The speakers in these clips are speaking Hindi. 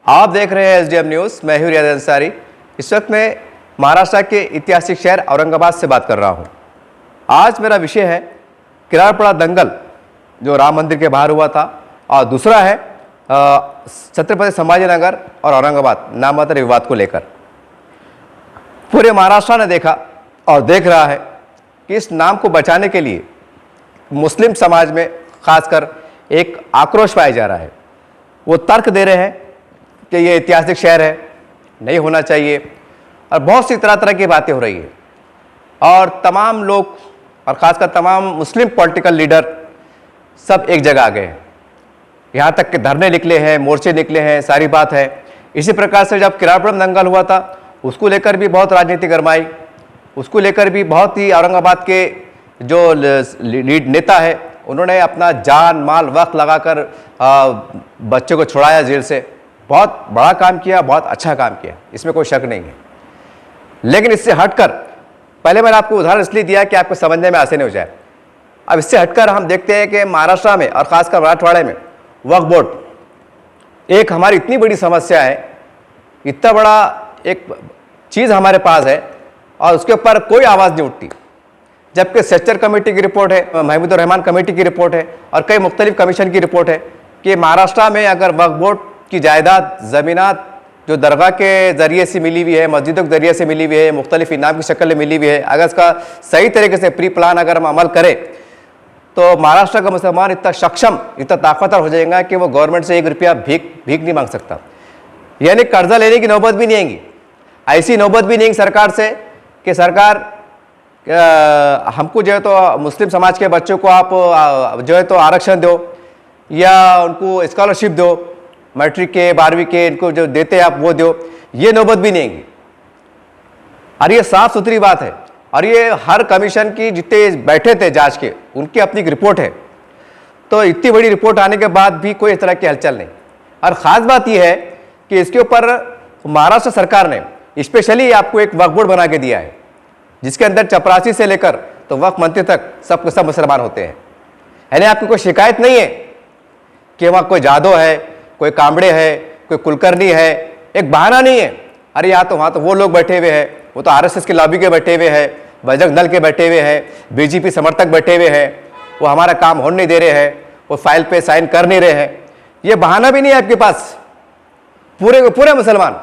आप देख रहे हैं एसडीएम न्यूज़। मैं हूं रियाज अंसारी। इस वक्त मैं महाराष्ट्र के ऐतिहासिक शहर औरंगाबाद से बात कर रहा हूं। आज मेरा विषय है किराड़पड़ा दंगल जो राम मंदिर के बाहर हुआ था, और दूसरा है छत्रपति संभाजीनगर और औरंगाबाद नामांतर विवाद को लेकर। पूरे महाराष्ट्र ने देखा और देख रहा है कि इस नाम को बचाने के लिए मुस्लिम समाज में खासकर एक आक्रोश पाया जा रहा है। वो तर्क दे रहे हैं कि ये ऐतिहासिक शहर है, नहीं होना चाहिए, और बहुत सी तरह तरह की बातें हो रही है। और तमाम लोग और ख़ासकर तमाम मुस्लिम पॉलिटिकल लीडर सब एक जगह आ गए हैं। यहाँ तक कि धरने निकले हैं, मोर्चे निकले हैं, सारी बात है। इसी प्रकार से जब किराड़पड़ा दंगल हुआ था उसको लेकर भी बहुत राजनीति गरमाई, उसको लेकर भी बहुत ही औरंगाबाद के जो लीड नेता है उन्होंने अपना जान माल वक्त लगाकर बच्चे को छुड़ाया जेल से। बहुत बड़ा काम किया, बहुत अच्छा काम किया, इसमें कोई शक नहीं है। लेकिन इससे हटकर, पहले मैंने आपको उदाहरण इसलिए दिया कि आपको समझने में आसानी हो जाए। अब इससे हटकर हम देखते हैं कि महाराष्ट्र में और ख़ासकर मराठवाड़े में वक्फ बोर्ड एक हमारी इतनी बड़ी समस्या है, इतना बड़ा एक चीज़ हमारे पास है और उसके ऊपर कोई आवाज़ नहीं उठती। जबकि सेक्टर कमेटी की रिपोर्ट है, महमूदुर रहमान कमेटी की रिपोर्ट है और कई मुख्तलिफ कमीशन की रिपोर्ट है कि महाराष्ट्र में अगर वक्फ बोर्ड की जायदाद ज़मीनात जो दरगाह के ज़रिए से मिली हुई है, मस्जिदों के ज़रिए से मिली हुई है, मुख्तलिफ इनाम की शक्ल में मिली हुई है, अगर इसका सही तरीके से प्री प्लान अगर हम अमल करें तो महाराष्ट्र का मुसलमान इतना सक्षम, इतना ताकतवर हो जाएगा कि वो गवर्नमेंट से 1 रुपया भीख नहीं मांग सकता। यानी कर्जा लेने की नौबत भी नहीं आएगी। ऐसी नौबत भी नहीं सरकार से कि सरकार हमको जो है तो मुस्लिम समाज के बच्चों को आप जो है तो आरक्षण दो या उनको स्कॉलरशिप दो, मैट्रिक के 12वीं के इनको जो देते हैं आप वो दो, ये नौबत भी नहीं आएगी। और ये साफ सुथरी बात है, और ये हर कमीशन की जितने बैठे थे जांच के उनकी अपनी एक रिपोर्ट है। तो इतनी बड़ी रिपोर्ट आने के बाद भी कोई इस तरह की हलचल नहीं। और ख़ास बात यह है कि इसके ऊपर महाराष्ट्र सरकार ने स्पेशली आपको एक वक्फ बोर्ड बना के दिया है, जिसके अंदर चपरासी से लेकर तो वक्फ मंत्री तक सब सब मुसलमान होते हैं। यानी आपकी कोई शिकायत नहीं है कि वहाँ कोई जादव है, कोई कांबड़े है, कोई कुलकर्णी है। एक बहाना नहीं है, अरे यहाँ तो वहाँ तो वो लोग बैठे हुए हैं, वो तो आरएसएस के लॉबी के बैठे हुए हैं, बजरंग दल के बैठे हुए हैं, बीजेपी समर्थक बैठे हुए हैं, वो हमारा काम होने नहीं दे रहे हैं, वो फाइल पे साइन कर नहीं रहे हैं। ये बहाना भी नहीं है आपके पास। पूरे के पूरे मुसलमान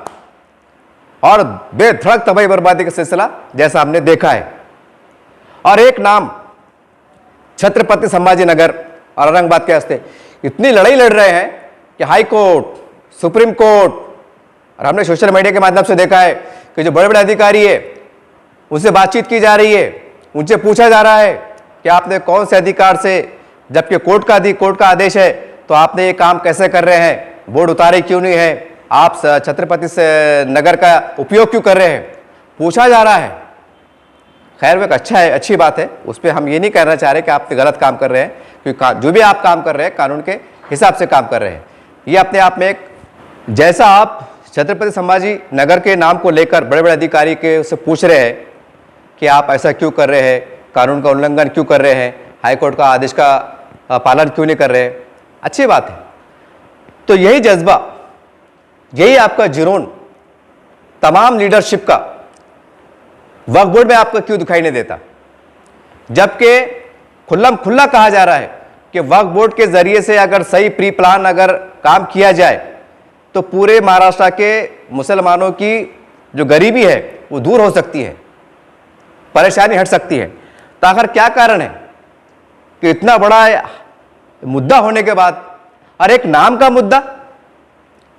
और बेधड़क तबाही बर्बादी का सिलसिला जैसा हमने देखा है। और एक नाम छत्रपति संभाजीनगर और औरंगाबाद के वास्ते इतनी लड़ाई लड़ रहे हैं कि हाई कोर्ट, सुप्रीम कोर्ट, और हमने सोशल मीडिया के माध्यम से देखा है कि जो बड़े बड़े अधिकारी है उनसे बातचीत की जा रही है, उनसे पूछा जा रहा है कि आपने कौन से अधिकार से, जबकि कोर्ट का आदेश है, तो आपने ये काम कैसे कर रहे हैं, बोर्ड उतारे क्यों नहीं है, आप छत्रपति से नगर का उपयोग क्यों कर रहे हैं, पूछा जा रहा है। खैर वो एक अच्छी बात है, उस पर हम ये नहीं कहना चाह रहे कि आप गलत काम कर रहे हैं, क्योंकि जो भी आप काम कर रहे हैं कानून के हिसाब से काम कर रहे हैं। ये अपने आप में एक, जैसा आप छत्रपति संभाजी नगर के नाम को लेकर बड़े बड़े अधिकारी के उससे पूछ रहे हैं कि आप ऐसा क्यों कर रहे हैं, कानून का उल्लंघन क्यों कर रहे हैं, हाईकोर्ट का आदेश का पालन क्यों नहीं कर रहे हैं, अच्छी बात है। तो यही जज्बा, यही आपका जुनून तमाम लीडरशिप का वक्फ बोर्ड में आपको क्यों दिखाई नहीं देता, जबकि खुल्लम खुल्ला कहा जा रहा है कि वक्फ बोर्ड के जरिए से अगर सही प्री प्लान अगर काम किया जाए तो पूरे महाराष्ट्र के मुसलमानों की जो गरीबी है वो दूर हो सकती है, परेशानी हट सकती है। तो आखिर क्या कारण है कि इतना बड़ा मुद्दा होने के बाद, और एक नाम का मुद्दा,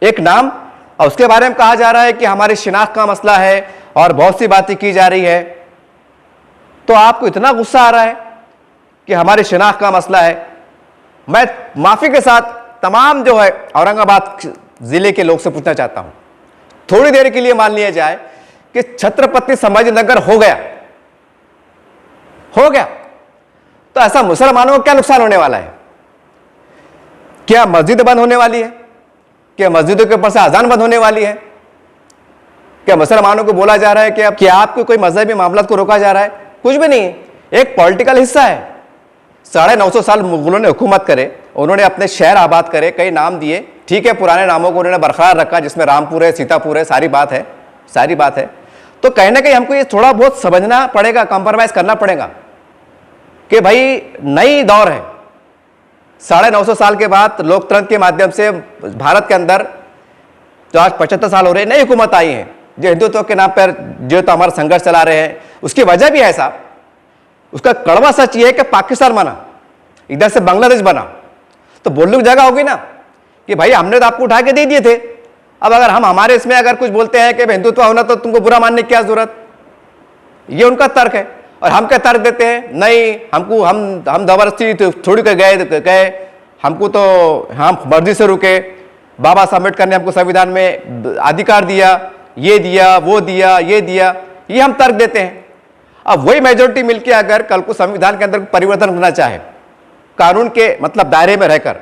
एक नाम, और उसके बारे में कहा जा रहा है कि हमारी शिनाख्त का मसला है और बहुत सी बातें की जा रही है। तो आपको इतना गुस्सा आ रहा है कि हमारी शिनाख्त का मसला है। मैं माफी के साथ तमाम जो है औरंगाबाद जिले के लोग से पूछना चाहता हूं, थोड़ी देर के लिए मान लिया जाए कि छत्रपति संभाजीनगर हो गया, तो ऐसा मुसलमानों को क्या नुकसान होने वाला है? क्या मस्जिद बंद होने वाली है? क्या मस्जिदों के ऊपर से अजान बंद होने वाली है? क्या मुसलमानों को बोला जा रहा है कि आपको कोई मजहबी मामला को रोका जा रहा है? कुछ भी नहीं है, एक पॉलिटिकल हिस्सा है। 950 साल मुगलों ने हुकूमत करे, उन्होंने अपने शहर आबाद करे, कई नाम दिए, ठीक है, पुराने नामों को उन्होंने बरकरार रखा, जिसमें रामपुर है, सीतापुर है, सारी बात है, सारी बात है। तो कहीं ना कहीं हमको ये थोड़ा बहुत समझना पड़ेगा, कंप्रोमाइज करना पड़ेगा कि भाई नई दौर है। 950 साल के बाद लोकतंत्र के माध्यम से भारत के अंदर जो आज 75 साल हो रहे हैं, नई हुकूमत आई है जो हिंदुत्व के नाम पर जो तो हमारा संघर्ष चला रहे हैं। उसकी वजह भी है साहब, उसका कड़वा सच ये है कि पाकिस्तान बना, इधर से बांग्लादेश बना, तो बोलने की जगह होगी ना कि भाई हमने तो आपको उठा के दे दिए थे, अब अगर हम हमारे इसमें अगर कुछ बोलते हैं कि हिंदुत्व होना तो तुमको बुरा मानने की क्या जरूरत। ये उनका तर्क है। और हम क्या तर्क देते हैं, नहीं हमको हम जबरदस्ती थोड़ी कर गए, हमको तो हम मर्जी से रुके, बाबा साहब अम्बेडकर ने हमको संविधान में अधिकार दिया, ये दिया, वो दिया, ये दिया, ये हम तर्क देते हैं। अब वही मेजोरिटी मिलकर अगर कल को संविधान के अंदर परिवर्तन करना चाहे, कानून के मतलब दायरे में रहकर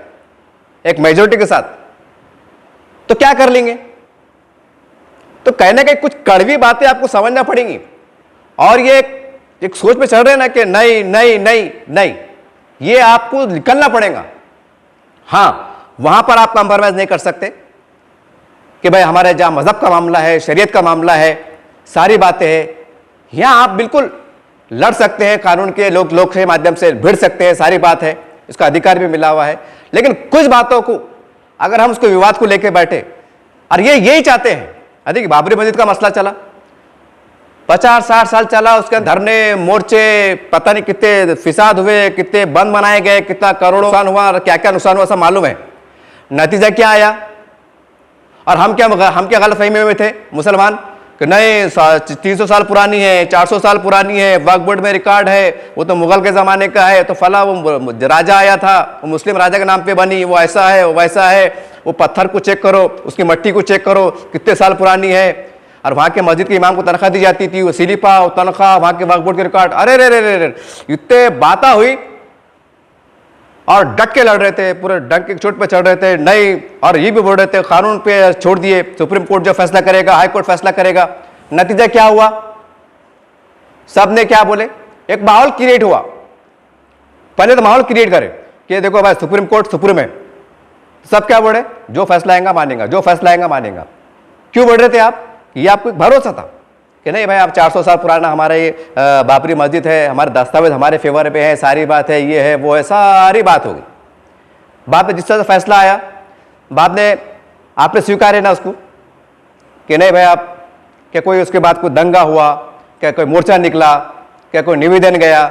एक मेजोरिटी के साथ, तो क्या कर लेंगे। तो कहने के कुछ कड़वी बातें आपको समझना पड़ेंगी। और ये एक सोच में चल रहे हैं ना कि नहीं नहीं नहीं नहीं, ये आपको निकलना पड़ेगा। हाँ, वहां पर आप कंप्रोमाइज नहीं कर सकते कि भाई हमारे जहां मजहब का मामला है, शरीयत का मामला है, सारी बातें हैं, यहां आप बिल्कुल लड़ सकते हैं, कानून के लोक के माध्यम से भिड़ सकते हैं, सारी बात है, इसका अधिकार भी मिला हुआ है। लेकिन कुछ बातों को अगर हम उसको विवाद को लेकर बैठे, और ये यही चाहते हैं। अधिक बाबरी मस्जिद का मसला चला, 50-60 साल चला, उसके धरने, मोर्चे, पता नहीं कितने फिसाद हुए, कितने बंद बनाए गए, कितना करोड़ों नुकसान हुआ, क्या क्या नुकसान हुआ सब मालूम है। नतीजा क्या आया। और हम क्या गलतफहमी में थे मुसलमान कि नहीं 300 साल पुरानी है, 400 साल पुरानी है, वक्फ बोर्ड में रिकॉर्ड है, वो तो मुगल के ज़माने का है, तो फला वो राजा आया था, वो मुस्लिम राजा के नाम पे बनी, वो ऐसा है, वो वैसा है, वो पत्थर को चेक करो, उसकी मट्टी को चेक करो, कितने साल पुरानी है। और वहाँ के मस्जिद के इमाम को तनख्वाह दी जाती थी, वो सिलिपा, तनख्वाह, वहाँ के वक्फ बोर्ड के रिकॉर्ड, अरे रे रे रे रे, इतने बातें हुई और डट के लड़ रहे थे, पूरे डंक की चोट पे चढ़ रहे थे, नहीं, और ये भी बोल रहे थे कानून पे छोड़ दिए, सुप्रीम कोर्ट जो फैसला करेगा, हाई कोर्ट फैसला करेगा। नतीजा क्या हुआ, सबने क्या बोले, एक माहौल क्रिएट हुआ। पहले तो माहौल क्रिएट करे कि देखो भाई सुप्रीम कोर्ट सुप्रीम है, सब क्या बोले, जो फैसला आएगा मानेगा, जो फैसला आएगा मानेगा। क्यों बोल रहे थे आप, ये आपको एक भरोसा था कि नहीं भाई आप 400 साल पुराना हमारा ये बाबरी मस्जिद है, हमारे दस्तावेज हमारे फेवर पे है, सारी बात है, ये है, वो है, सारी बात होगी। बाद में जिस तरह से फैसला आया, बाद में आपने स्वीकार है ना उसको कि नहीं भाई आप, क्या कोई उसके बाद कोई दंगा हुआ, क्या कोई मोर्चा निकला, क्या कोई निवेदन गया,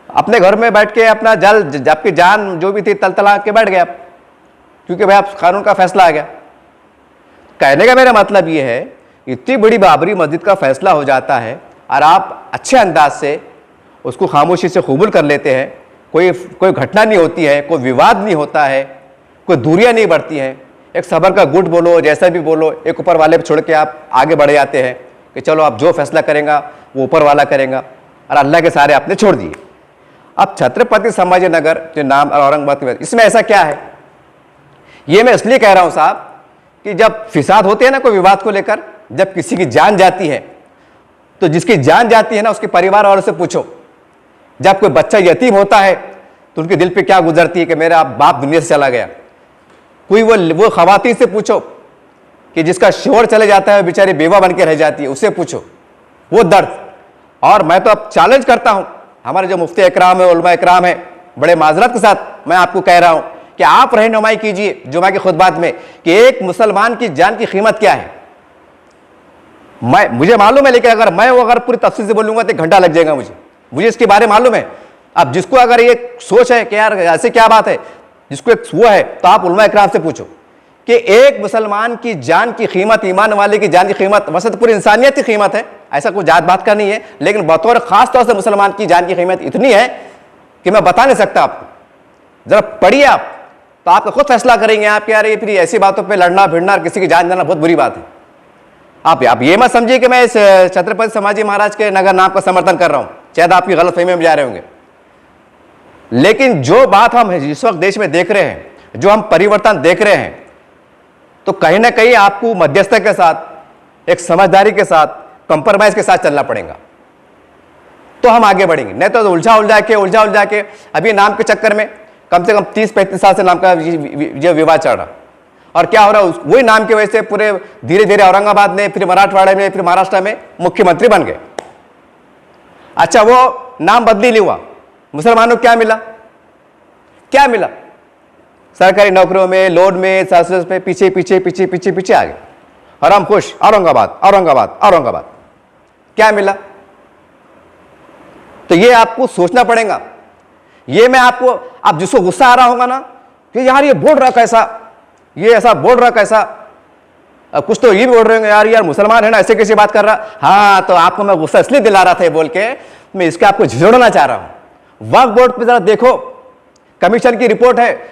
अपने घर में बैठ के अपना आपकी जान जो भी थी तलतला के बैठ गया, क्योंकि भाई आप कानून का फैसला आ गया। कहने का मेरा मतलब ये है, इतनी बड़ी बाबरी मस्जिद का फैसला हो जाता है और आप अच्छे अंदाज से उसको खामोशी से कबूल कर लेते हैं, कोई घटना नहीं होती है, कोई विवाद नहीं होता है, कोई दूरियां नहीं बढ़ती हैं, एक सबर का गुट बोलो, जैसा भी बोलो, एक ऊपर वाले पे छोड़ के आप आगे बढ़ जाते हैं कि चलो आप जो फैसला करेंगे वो ऊपर वाला करेगा, और अल्लाह के सारे आपने छोड़ दिए। अब छत्रपति संभाजी नगर जो नाम औरंगाबाद, इसमें ऐसा क्या है, ये मैं इसलिए कह रहा हूं साहब कि जब फिसाद होते हैं ना कोई विवाद को लेकर, जब किसी की जान जाती है, तो जिसकी जान जाती है ना उसके परिवार वालों से पूछो। जब कोई बच्चा यतीम होता है तो उनके दिल पे क्या गुजरती है कि मेरा बाप दुनिया से चला गया। कोई वो खवातीन से पूछो कि जिसका शोहर चले जाता है, बेचारी बेवा बन के रह जाती है, उससे पूछो वो दर्द। और मैं तो अब चैलेंज करता हूं हमारे जो मुफ्ती इकराम है, उलमा इकराम है, बड़े माजरत के साथ मैं आपको कह रहा हूं कि आप रहनुमाई कीजिए जुमा के खुतबात में कि एक मुसलमान की जान की कीमत क्या है। मुझे मालूम है, लेकिन अगर पूरी तफसील से बोलूंगा तो 1 घंटा लग जाएगा। मुझे इसके बारे में मालूम है। अब जिसको अगर ये सोच है कि यार ऐसे क्या बात है, जिसको एक वो है, तो आप उलमा इकराम से पूछो कि एक मुसलमान की जान की कीमत, ईमान वाले की जान की कीमत, वैसे तो पूरी इंसानियत की कीमत है, ऐसा कोई जात बात का नहीं है, लेकिन बतौर खास तौर से मुसलमान की जान की कीमत इतनी है कि मैं बता नहीं सकता आपको। जरा पढ़िए आप, तो आपका खुद फैसला करेंगे आप यार ये फिर ऐसी बातों पे लड़ना भिड़ना और किसी की जान जाना बहुत बुरी बात है। आप ये मत समझिए कि मैं इस छत्रपति संभाजी महाराज के नगर नाम का समर्थन कर रहा हूं, शायद आपकी गलतफहमी में जा रहे होंगे। लेकिन जो बात हम इस वक्त देश में देख रहे हैं, जो हम परिवर्तन देख रहे हैं, तो कहीं ना कहीं आपको मध्यस्थता के साथ, एक समझदारी के साथ, कंप्रोमाइज के साथ चलना पड़ेगा, तो हम आगे बढ़ेंगे। नहीं तो उलझा उलझा के अभी नाम के चक्कर में कम से कम 30-35 साल से नाम का जो विवाद चल रहा। और क्या हो रहा है, वही नाम की वजह से पूरे धीरे धीरे औरंगाबाद में, फिर मराठवाड़ा में, फिर महाराष्ट्र में मुख्यमंत्री बन गए। अच्छा, वो नाम बदली नहीं हुआ, मुसलमानों को क्या मिला? क्या मिला? सरकारी नौकरियों में, लोन में, सर्विस में पीछे पीछे पीछे पीछे पीछे आ गए और हम खुश, औरंगाबाद औरंगाबाद औरंगाबाद। क्या मिला? तो ये आपको सोचना पड़ेगा। ये मैं आपको, अब जिसको गुस्सा आ रहा होगा ना कि यार ये बोल रहा कैसा, ये ऐसा बोल रहा कैसा, अब कुछ तो ये भी बोल रहे होंगे यार मुसलमान है ना, ऐसे कैसे बात कर रहा। हाँ, तो आपको मैं गुस्सा इसलिए दिला रहा था बोल के, मैं इसके आपको झिझोड़ना चाह रहा हूं। वक्फ बोर्ड पे जरा देखो, कमीशन की रिपोर्ट है,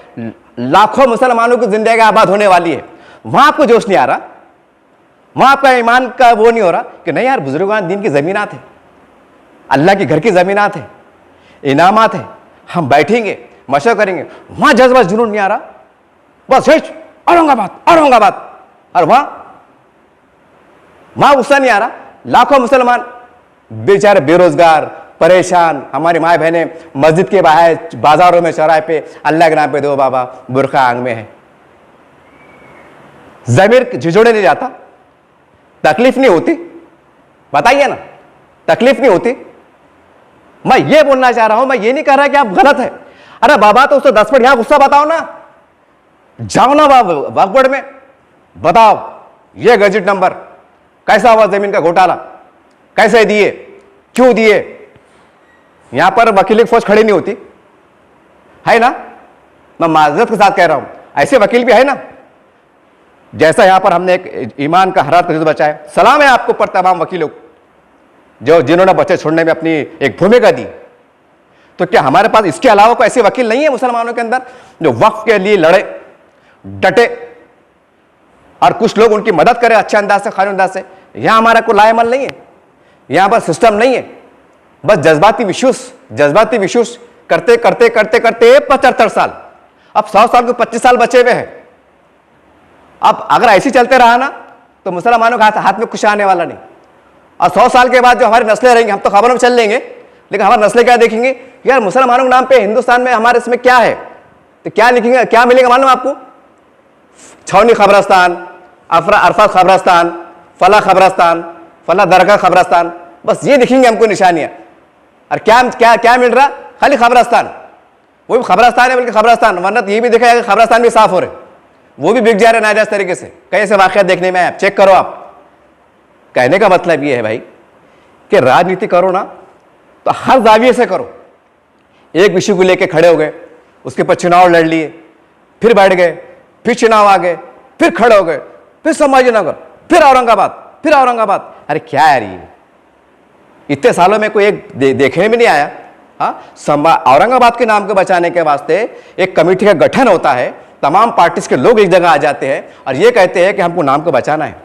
लाखों मुसलमानों की जिंदगी आबाद होने वाली है। वहां आपको जोश नहीं आ रहा, वहां आपका ईमान का वो नहीं हो रहा कि नहीं यार बुजुर्गान दीन की जमीनात है, अल्लाह के घर की जमीनात है, इनामात है, हम बैठेंगे मशवरा करेंगे। वहां जज्बा जुनून नहीं आ रहा, बस औरंगाबाद औरंगाबाद। और वहां गुस्सा नहीं आ रहा। लाखों मुसलमान बेचारे बेरोजगार, परेशान, हमारी माए बहने मस्जिद के बाहर, बाजारों में, चौराहे पे अल्लाह के नाम पे दो बाबा, बुरखा आंग में है। जमीर झिझोड़े नहीं जाता, तकलीफ नहीं होती? बताइए ना, तकलीफ नहीं होती? मैं ये बोलना चाह रहा हूं, मैं ये नहीं कह रहा कि आप गलत है। अरे बाबा, तो उसको 10 मिनट यहां गुस्सा बताओ ना, जाओ ना वक्फ बोर्ड में, बताओ ये गजट नंबर कैसा हुआ, जमीन का घोटाला कैसे दिए, क्यों दिए। यहां पर वकील की फौज खड़ी नहीं होती है ना, मैं माजरत के साथ कह रहा हूं, ऐसे वकील भी है ना। जैसा यहां पर हमने एक ईमान का हरात का बचाया, सलाम है आपको पर तमाम वकीलों जो जिन्होंने बच्चे छोड़ने में अपनी एक भूमिका दी। तो क्या हमारे पास इसके अलावा कोई ऐसे वकील नहीं है मुसलमानों के अंदर जो वक्फ के लिए लड़े, डटे और कुछ लोग उनकी मदद करें अच्छे अंदाज से, खाली अंदाज से? यहां हमारा कोई लाएमल नहीं है, यहां पर सिस्टम नहीं है। बस जज्बाती विश्वास करते करते करते करते 75 साल, अब 100 साल को 25 साल बचे हुए हैं। अब अगर ऐसे चलते रहा ना तो मुसलमानों के हाथ में कुछ आने वाला नहीं। और 100 साल के बाद जो हमारी नस्लें रहेंगी, हम तो खबरों में चल लेंगे, लेकिन हमारी नस्लें क्या देखेंगे, यार मुसलमानों के नाम पे हिंदुस्तान में हमारे इसमें क्या है, तो क्या लिखेंगे, क्या मिलेगा मालूम आपको? छावनी खबरस्तान, अरफात खबरस्तान, फला खबरस्तान, फला दरगाह खबरस्तान, बस ये दिखेंगे हमको निशानियां। और क्या क्या क्या मिल रहा? खाली खबरस्तान। वो भी खबरस्तान है, बल्कि खबरस्तान, वरना ये भी देखा जाएगा खबरस्तान भी साफ हो रहे, वो भी बिक जा रहे नाजायज तरीके से। कई ऐसे वाकया देखने में आप चेक करो। आप कहने का मतलब ये है भाई कि राजनीति करो ना तो हर जाविये से करो। एक विषय को लेके खड़े हो गए, उसके ऊपर चुनाव लड़ लिए, फिर बैठ गए, फिर चुनाव आ गए, फिर खड़े हो गए, फिर संभाजीनगर, फिर औरंगाबाद। अरे क्या है ये, इतने सालों में कोई एक देखने में नहीं आया? हाँ, औरंगाबाद के नाम को बचाने के वास्ते एक कमेटी का गठन होता है, तमाम पार्टीज के लोग एक जगह आ जाते हैं और ये कहते हैं कि हमको नाम को बचाना है।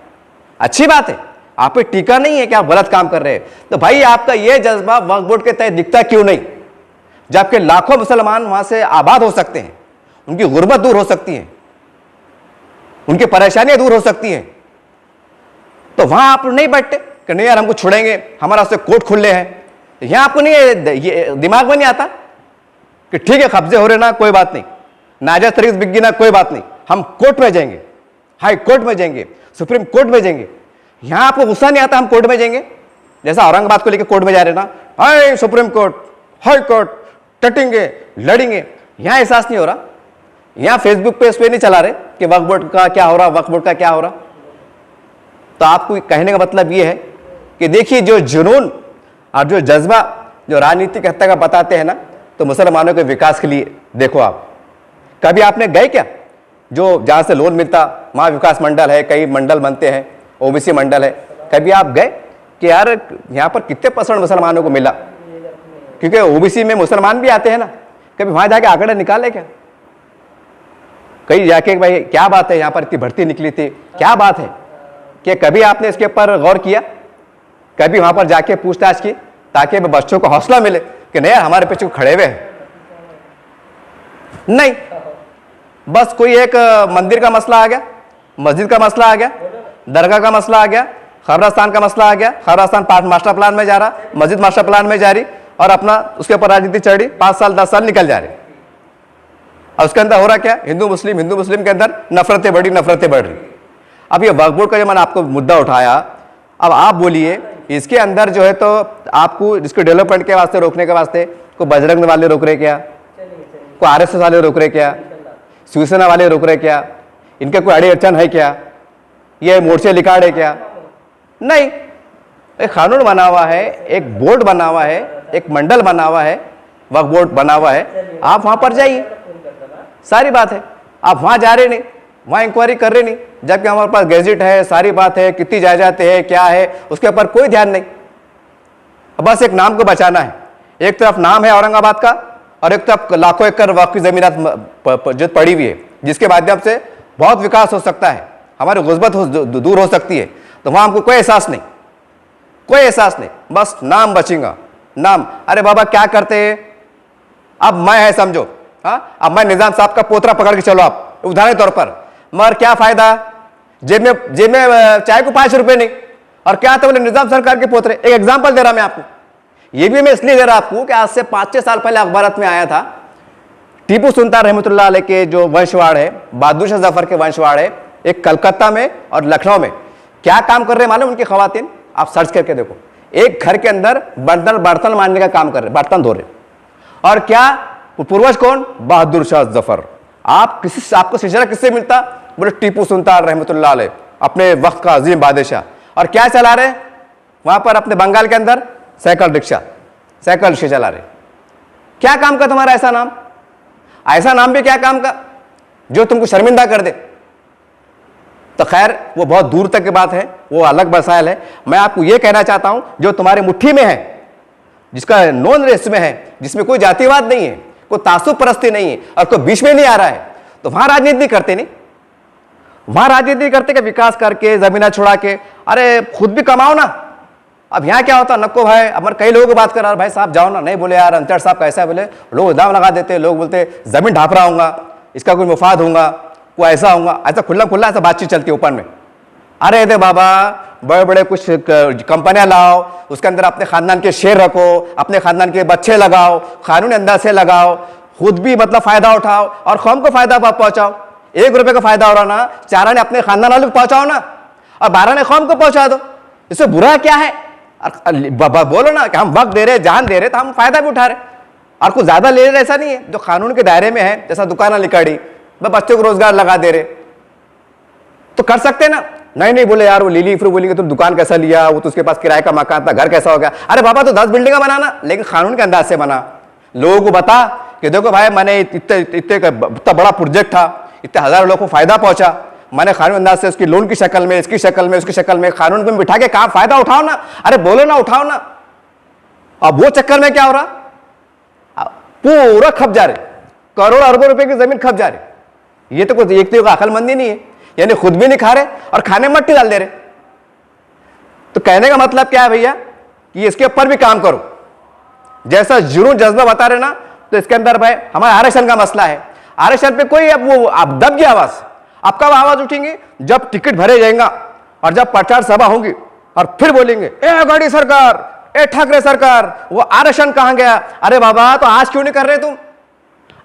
अच्छी बात है, आप पे टीका नहीं है कि आप गलत काम कर रहे हैं। तो भाई आपका ये जज्बा वक्फ बोर्ड के तहत दिखता क्यों नहीं, जबकि लाखों मुसलमान वहां से आबाद हो सकते हैं, उनकी गुर्बत दूर हो सकती है, उनकी परेशानियां दूर हो सकती हैं। तो वहां आप नहीं बैठते कि नहीं यार हमको छोड़ेंगे, हमारा उससे कोर्ट खुले हैं। यहां आपको नहीं ये दिमाग में नहीं आता कि ठीक है कब्जे हो रहे ना, कोई बात नहीं, नाजायज तरीके से बिक गई ना, कोई बात नहीं, हम कोर्ट में जाएंगे, हाई कोर्ट में जाएंगे, सुप्रीम कोर्ट में जाएंगे। यहां आपको गुस्सा नहीं आता हम कोर्ट में जाएंगे? जैसा औरंगाबाद को लेकर कोर्ट में जा रहे ना, हाय सुप्रीम कोर्ट, हाई कोर्ट, टटेंगे, लड़ेंगे। यहां एहसास नहीं हो रहा, यहां फेसबुक पे इस पे नहीं चला रहे कि वक्फ बोर्ड का क्या हो रहा, वक्फ बोर्ड का क्या हो रहा। तो आपको कहने का मतलब यह है कि देखिए जो जुनून और जो जज्बा जो राजनीतिक हत्या का बताते हैं ना, तो मुसलमानों के विकास के लिए देखो आप। कभी आपने गए क्या जो जहां से लोन मिलता, वहां विकास मंडल है, कई मंडल बनते हैं, ओबीसी मंडल है, कभी आप गए कि यार यहां पर कितने % मुसलमानों को मिला? क्योंकि ओबीसी में मुसलमान भी आते हैं ना, कभी वहां जाके आंकड़े निकाले क्या? कहीं जाके भाई क्या बात है, यहां पर इतनी भर्ती निकली थी, क्या बात है? कि कभी आपने इसके ऊपर गौर किया? कभी वहां पर जाके पूछताछ की ताकि बच्चों को हौसला मिले कि नहीं यार हमारे पीछे खड़े हुए हैं? नहीं, बस कोई एक मंदिर का मसला आ गया, मस्जिद का मसला आ गया, दरगाह का मसला आ गया, खबरस्तान का मसला आ गया, खबरस्तान मास्टर प्लान में जा रहा, मस्जिद मास्टर प्लान में जा रही, और अपना उसके ऊपर राजनीति चढ़ रही, 5 साल 10 साल निकल जा रहे। और उसके अंदर हो रहा क्या, हिंदू मुस्लिम के अंदर नफरतें बढ़ रही। अब ये वक्फ बोर्ड का जो मैंने आपको मुद्दा उठाया, अब आप बोलिए इसके अंदर जो है तो आपको इसके डेवलपमेंट के वास्ते, रोकने के वास्ते को बजरंग वाले रोक रहे क्या, को आरएसएस वाले रोक रहे क्या, शिवसेना वाले रोक रहे क्या, इनके कोई अड़ी अड़चन है क्या, ये मोर्चे लिखाड़ है क्या? नहीं, एक कानून बना हुआ है, एक बोर्ड बना हुआ है, एक मंडल बना हुआ है, वक्फ बोर्ड बना हुआ है, आप वहां पर जाइए, सारी बात है। आप वहां जा रहे नहीं, वहां इंक्वायरी कर रहे नहीं, जबकि हमारे पास गैजेट है, सारी बात है, कितनी जायदाद है, क्या है, उसके ऊपर कोई ध्यान नहीं। बस एक नाम को बचाना है। एक तरफ नाम है औरंगाबाद का और एक तरफ लाखों एकड़ वक्फ की जमीनात जो पड़ी हुई है, जिसके माध्यम से बहुत विकास हो सकता है, हमारी गुर्बत दूर हो सकती है। तो वहां हमको कोई एहसास नहीं, कोई एहसास नहीं, बस नाम बचेगा, नाम। अरे बाबा क्या करते हैं, अब मैं है समझो, हाँ, अब मैं निजाम साहब का पोतरा पकड़ के चलो आप, उदाहरण तौर पर, मगर क्या फायदा, जेब में चाय को 5 रुपए नहीं, और क्या था बोले निजाम सरकार के पोतरे। एक एग्जांपल दे रहा मैं आपको, ये भी मैं इसलिए दे रहा आपको कि आज से 5-6 साल पहले अखबारत में आया था, टीपू सुल्तान रहमतुल्लाह अलैह के जो वंशवाड़ है, बहादुर शाह जफर के वंशवाड़ है, एक कलकत्ता में और लखनऊ में क्या काम कर रहे हैं मालूम उनकी खवातीन? आप सर्च करके देखो, एक घर के अंदर बर्तन मारने का काम कर रहे, बर्तन धो रहे, और क्या पूर्वज कौन? बहादुर शाह जफर। आपको सिलसिला किससे मिलता? बोले टीपू सुल्तान रहमतुल्लाह अलैह, अपने वक्त का अजीम बादशाह। और क्या चला रहे वहां पर अपने बंगाल के अंदर? साइकिल रिक्शा चला रहे। क्या काम का तुम्हारा ऐसा नाम? ऐसा नाम भी क्या काम का जो तुमको शर्मिंदा कर दे? तो खैर वो बहुत दूर तक की बात है, वो अलग मसाइल है। मैं आपको यह कहना चाहता हूं, जो तुम्हारी मुट्ठी में है, जिसका नॉन रेस में है, जिसमें कोई जातिवाद नहीं है, कोई तासुब परस्ती नहीं है, और कोई बीच में नहीं आ रहा है, तो वहां राजनीति करते नहीं। वहां राजनीति करते कि विकास करके, जमीना छुड़ा के, अरे खुद भी कमाओ ना। अब यहाँ क्या होता, नक्को भाई, अब कई लोगों को बात कर रहा, भाई साहब जाओ ना, नहीं बोले यार अंतर साहब कैसा, बोले लोग इल्जाम लगा देते, लोग बोलते जमीन ढाप रहा हूंगा, इसका कोई मुफाद होगा, कोई ऐसा होगा, ऐसा खुला ऐसा बातचीत चलती है ऊपर में। अरे दे बाबा, बड़े बड़े कुछ कंपनियां लाओ, उसके अंदर अपने खानदान के शेयर रखो, अपने खानदान के बच्चे लगाओ, कानूनी अंदाज से लगाओ, खुद भी मतलब फायदा उठाओ और कौम को फायदा पहुंचाओ। 1 रुपए का फायदा हो रहा ना, 4 ने अपने खानदान वालों को पहुंचाओ ना, और 12 ने कौम को पहुंचा दो। इससे बुरा क्या है? बोलो ना कि हम वक्त दे रहे, जान दे रहे, तो हम फायदा भी उठा रहे, और कुछ ज्यादा ले रहे, ऐसा नहीं है। जो कानून के दायरे में है, जैसा दुकान लिकाड़ी, बच्चों को रोजगार लगा दे रहे, तो कर सकते ना। नहीं बोले यार वो लीली फिर बोलेंगे तुम दुकान कैसा लिया, वो तो उसके पास किराए का मकान था, घर कैसा हो गया। अरे बाबा तो 10 बिल्डिंग बनाना, लेकिन कानून के अंदाज से बना। लोगों को बता कि देखो भाई मैंने इतना बड़ा प्रोजेक्ट था, इतने हजारों लोगों को फायदा पहुंचा, मैंने कानून अंदाज से उसकी लोन की शक्ल में, इसकी शक्ल में, उसकी शक्ल में, कानून को बिठा के कहा फायदा उठाओ ना। अरे बोलो ना, उठाओ ना। अब वो चक्कर में क्या हो रहा, पूरा खप जा रहे, करोड़ अरबों रुपए की जमीन खप जा रही। ये तो कोई एक तो अकलमंदी नहीं है, यानी खुद भी नहीं खा रहे और खाने में मट्टी डाल दे रहे। तो कहने का मतलब क्या है भैया कि इसके ऊपर भी काम करो। जैसा जुनून जज्बा बता रहे ना, तो इसके अंदर भाई हमारा आरक्षण का मसला है। आरक्षण पे कोई अब वो आप दब गया आवाज, आप कब आवाज उठेंगे? जब टिकट भरे जाएगा और जब प्रचार सभा होंगी और फिर बोलेंगे ए गाड़ी सरकार, ए ठाकरे सरकार, वो आरक्षण कहां गया? अरे बाबा तो आज क्यों नहीं कर रहे तुम?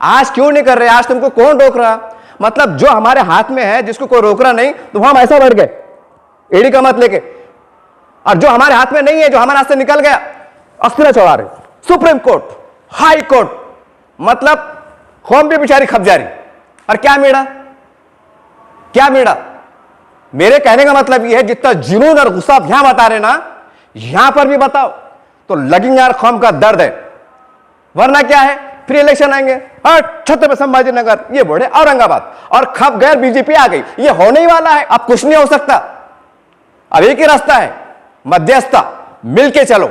आज क्यों नहीं कर रहे? आज तुमको कौन रोक रहा? मतलब जो हमारे हाथ में है, जिसको कोई रोक रहा नहीं, तो हम ऐसा बैठ गए एड़ी का मत लेके। और जो हमारे हाथ में नहीं है, जो हमारे हाथ से निकल गया, अस्थिरा चढ़ा रहे। सुप्रीम कोर्ट, हाई कोर्ट, मतलब कौम भी बेचारी खप जा रही। और क्या मेड़ा, क्या मेड़ा? मेरे कहने का मतलब यह है, जितना जुनून और गुस्सा यहां बता रहे ना, यहां पर भी बताओ तो लगेंगे यार कौम का दर्द है। वरना क्या है, फिर इलेक्शन आएंगे, छत्रपति संभाजी नगर, ये बोले औरंगाबाद, और खप गए बीजेपी आ गई। ये होने ही वाला है, अब कुछ नहीं हो सकता। अब एक ही रास्ता है, मध्यस्थता, मिलके चलो।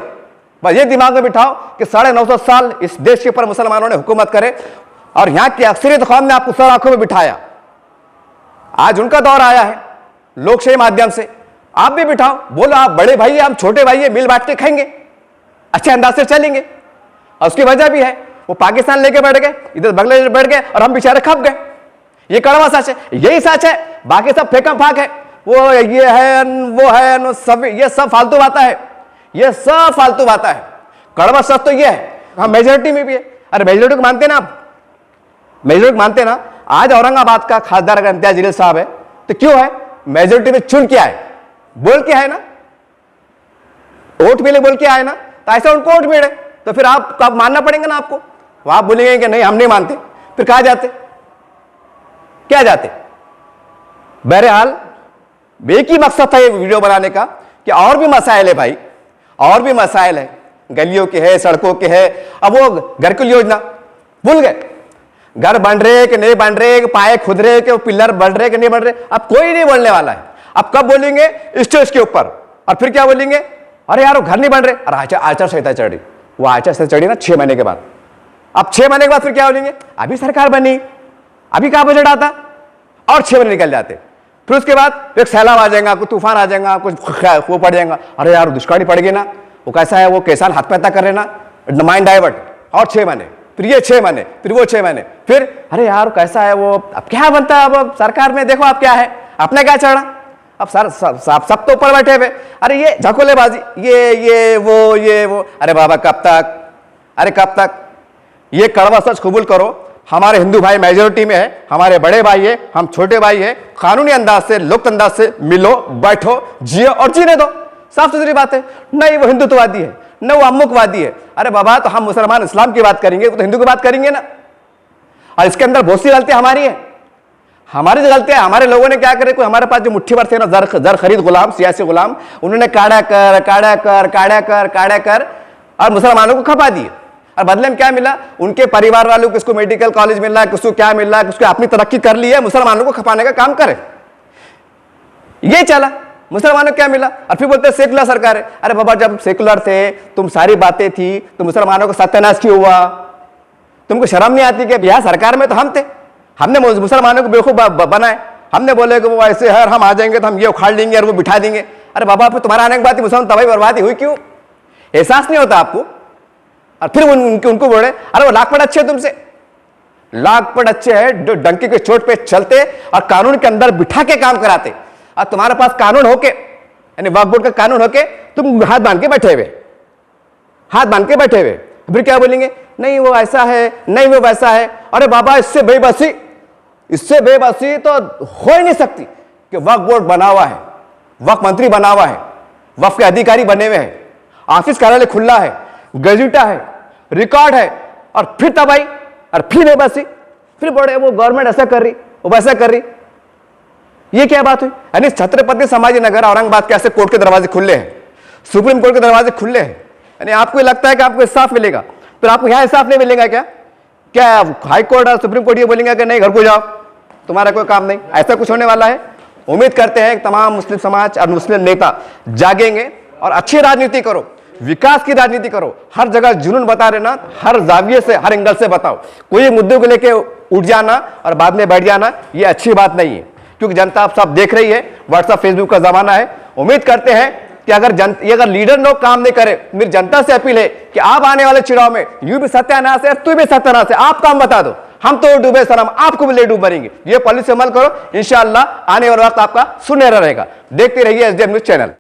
बस ये दिमाग में बिठाओ कि 950 साल इस देश के ऊपर मुसलमानों ने हुकूमत करे, और यहां की अक्सरियत कौम ने आपको सर आंखों में बिठाया। आज उनका दौर आया है लोकशाही माध्यम से, आप भी बिठाओ, बोलो आप बड़े भाई, हम छोटे भाई है, मिल बांट के खाएंगे, अच्छे अंदाज से चलेंगे। और उसकी वजह भी है, वो पाकिस्तान लेके बैठ गए, इधर बांग्लादेश बैठ गए, और हम बेचारे खप गए। ये कड़वा सच है, यही सच है, बाकी सब फेंका फाक है। वो ये है, वो है, सब ये सब फालतू बातें है, ये सब फालतू बातें है। कड़वा सच तो ये है, हम मेजोरिटी में भी है। अरे मेजोरिटी को मानते ना आप? मेजोरिटी मानते ना। आज औरंगाबाद का खासदार अगर इम्तियाज जलील साहब है तो क्यों है? मेजोरिटी में चुन के आए, बोल के आए ना, वोट मिले बोल के आए ना, तो ऐसा उनको वोट मिले तो फिर आप कब मानना पड़ेगा ना आपको। वो आप बोलेंगे कि नहीं हम नहीं मानते, फिर कहा जाते, क्या जाते? बहरहाल एक ही मकसद था ये वीडियो बनाने का कि और भी मसाइल है भाई, और भी मसाइल है, गलियों के है, सड़कों के है। अब वो घरकुल योजना भूल गए, घर बन रहे कि नहीं बन रहे, कि पाए खुद रहे, कि पिलर बन रहे कि नहीं बन रहे, अब कोई नहीं बोलने वाला है। अब कब बोलेंगे? स्टेज के ऊपर, और फिर क्या बोलेंगे? अरे यार वो घर नहीं बन रहे, अरे आचार संहिता चढ़ी, वो आचार संहिता चढ़ी ना 6 महीने के बाद। अब 6 महीने के बाद फिर क्या बोलेंगे? अभी सरकार बनी, अभी कहां बजट आता, और 6 महीने निकल जाते। फिर उसके बाद एक सैलाब आ जाएगा, कुछ तूफान आ जाएगा, कुछ वो पड़ जाएगा, अरे यार दुष्काल पड़ गई ना, वो कैसा है, वो किसान आत्महत्या कर रहे ना, माइंड डाइवर्ट, और 6 महीने, फिर ये 6 महीने, फिर वो 6 महीने, फिर अरे यार कैसा है वो, अब क्या बनता है, अब सरकार में देखो आप क्या है, अपने क्या चढ़ा, अब सर सब तो ऊपर बैठे हुए, अरे ये झकोलेबाजी, ये वो, अरे बाबा कब तक, अरे कब तक? ये कड़वा सच कबूल करो, हमारे हिंदू भाई मेजोरिटी में है, हमारे बड़े भाई है, हम छोटे भाई है, कानूनी अंदाज से, लोकतंत्र अंदाज से मिलो, बैठो, जियो और जीने दो, साफ सुथरी बात है। नहीं वो हिंदुत्ववादी है, न वो अमुकवादी है, अरे बाबा तो हम मुसलमान इस्लाम की बात करेंगे तो हिंदू की बात करेंगे ना। और इसके अंदर बहुत सी गलतियां हमारी है, हमारी गलतियां, हमारे लोगों ने क्या करे, कोई हमारे पास जो मुट्ठी भर थे ना जर खरीद गुलाम, सियासी गुलाम, उन्होंने काड़ा कर और मुसलमानों को खपा दिए। और बदले में क्या मिला? उनके परिवार वालों को, किसको मेडिकल कॉलेज मिल रहा है, किसको क्या मिल रहा है, किसको अपनी तरक्की कर ली है, मुसलमानों को खपाने का काम करे, ये चला। मुसलमानों को क्या मिला? और फिर बोलते सेकुलर सरकार है, अरे बाबा जब सेकुलर थे, तुम सारी बातें थी, तो मुसलमानों को सत्यानाश क्यों हुआ? तुमको शर्म नहीं आती कि बिहार सरकार में तो हम थे, हमने मुसलमानों को बेवकूफ बनाए, हमने बोले कि वो ऐसे है, हम आ जाएंगे तो हम ये उखाड़ लेंगे और वो बिठा देंगे। अरे बाबा फिर तुम्हारा आने के बाद मुसलमान तबाही बर्बादी हुई क्यों? एहसास नहीं होता आपको? और फिर उनको बोले अरे वो लाख पट अच्छे हैं तुमसे, लाख पट अच्छे हैं, जो डंके के चोट पे चलते और कानून के अंदर बिठा के काम कराते, और तुम्हारे पास कानून होके, यानी वक्फ बोर्ड का कानून होके तुम हाथ बांध के बैठे हुए, हाथ बांध के बैठे हुए, फिर क्या बोलेंगे? नहीं वो ऐसा है, नहीं वो वैसा है। अरे बाबा इससे बेबसी तो हो ही नहीं सकती कि वक्फ बोर्ड बना हुआ है, वक्फ मंत्री बना हुआ है, वक्फ के अधिकारी बने हुए हैं, ऑफिस कार्यालय खुला है, गजूटा है, रिकॉर्ड है, और फिर तबाही और फिर बेबसी, फिर बड़े वो गवर्नमेंट ऐसा कर रही, वो वैसा कर रही, ये क्या बात हुई? यानी छत्रपति संभाजी नगर औरंगाबाद के ऐसे कोर्ट के दरवाजे खुले हैं, सुप्रीम कोर्ट के दरवाजे खुले हैं, यानी आपको लगता है कि आपको इंसाफ मिलेगा, फिर आपको यहां इंसाफ नहीं मिलेगा क्या? क्या हाई कोर्ट और सुप्रीम कोर्ट ये बोलेंगे कि नहीं घर को जाओ, तुम्हारा कोई काम नहीं? ऐसा कुछ होने वाला है? उम्मीद करते हैं कि तमाम मुस्लिम समाज और मुस्लिम नेता जागेंगे और अच्छी राजनीति करो, विकास की राजनीति करो। हर जगह जुनून बता रहे ना, हर जाविये से, हर एंगल से बताओ, कोई मुद्दे को लेके उठ जाना और बाद में बैठ जाना ये अच्छी बात नहीं है, क्योंकि जनता आप सब देख रही है, व्हाट्सएप फेसबुक का जमाना है। उम्मीद करते हैं कि अगर लीडर लोग काम नहीं करे, मेरी जनता से अपील है कि आप आने वाले चुनाव में यूं भी सत्यानाश है, तू भी सत्यानाश है, आप काम बता दो, हम तो डूबे सनम, आपको भी ले डूब मरेंगे। ये पॉलिसी अमल करो, इंशाअल्लाह आने वाला वक्त आपका सुनहरा रहेगा। देखते रहिए एसडीएम न्यूज चैनल।